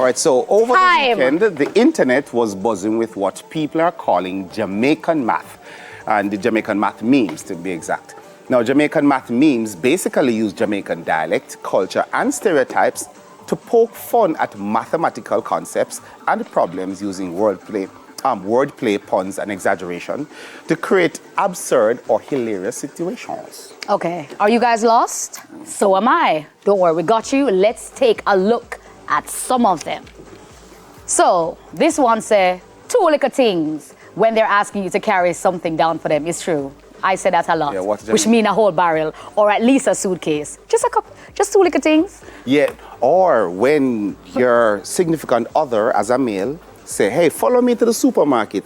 All right, so over the weekend, the internet was buzzing with what people are calling Jamaican math, and the Jamaican math memes, to be exact. Now, Jamaican math memes basically use Jamaican dialect, culture, and stereotypes to poke fun at mathematical concepts and problems using wordplay, puns, and exaggeration to create absurd or hilarious situations. Okay, are you guys lost? So am I. Don't worry, we got you. Let's take a look at some of them. So, this one say, 2 little things when they're asking you to carry something down for them. It's true. I say that a lot, which mean a whole barrel or at least a suitcase. Just a couple, just 2 little things. Yeah, or when your significant other, as a male, say, hey, follow me to the supermarket.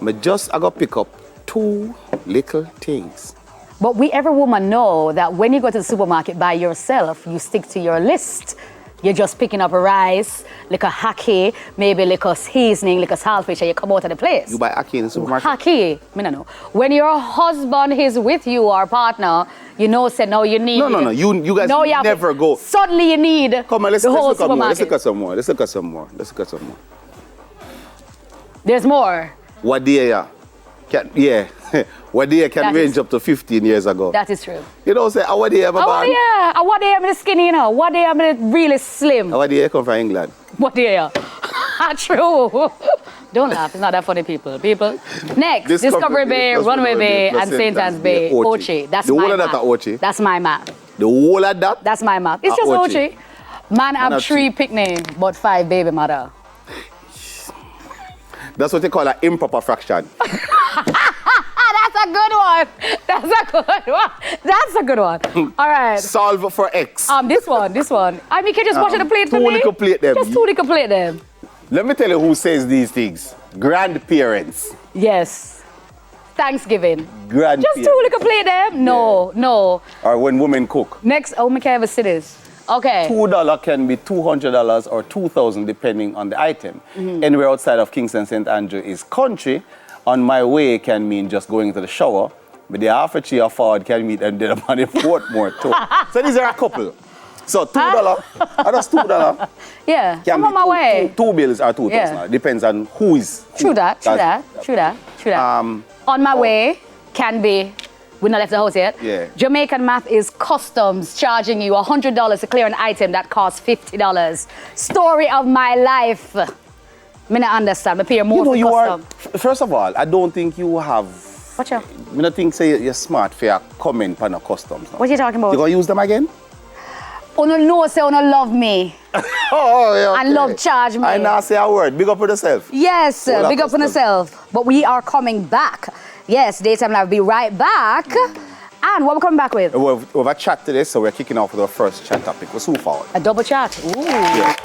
I go pick up 2 little things. But every woman know that when you go to the supermarket by yourself, you stick to your list. You're just picking up a rice, like a haki, maybe like a seasoning, like a saltfish, and you come out of the place. You buy haki in the supermarket? Haki, I don't know. When your husband is with you or partner, you know, say, no, you need. No. You guys never go. Suddenly you need. Come on, let's look at more. Let's look at some more. There's more. What day, yeah. What day can range up to 15 years ago. That is true. You know, say, what day ever born? What day I'm skinny, you know? What day I'm really slim? What day come from England? What day? True. Don't laugh. It's not that funny, people. Next, Discovery Bay, Runway Bay, and St. Anne's Bay. Ochi. That's my map. The whole of that Ochi? That's my map. The whole of that? That's my map. It's just Ochi. Man have 3 picnic, but 5 baby mother. That's what they call an improper fraction. That's a good one. All right. Solve for X. This one. I mean, can you just wash the plate for me? 2 little plate them. Just 2 little plate them. Let me tell you who says these things. Grandparents. Yes. Thanksgiving. Grandparents. Just 2 little plate them? No. Or when women cook. Next, me can't ever see this. Okay. $2 can be $200 or $2,000 depending on the item. Anywhere outside of Kingston St. Andrew is country. On my way can mean just going into the shower. But the half a tree forward can mean and then on the Portmore too. So these are a couple. So $2, that's $2. Yeah, I'm on my way. 2 bills are 2,000. Yeah. It depends on who is. True that. On my way can be. We not left the house yet. Yeah. Jamaican math is customs charging you $100 to clear an item that costs $50. Story of my life. I don't understand. I pay more for custom. First of all, I don't think you have. Watch out. I don't think say you're smart for your comment on the customs. No. What are you talking about? You gonna use them again? Uno know say uno love me. Okay. And love charge me. I now say a word. Big up for yourself. Yes, big up for yourself. But we are coming back. Yes, Daytime Live will be right back. And what we're coming back with? We've a chat today, so we're kicking off with our first chat topic. We'll move forward. A double chat. Ooh. Yeah.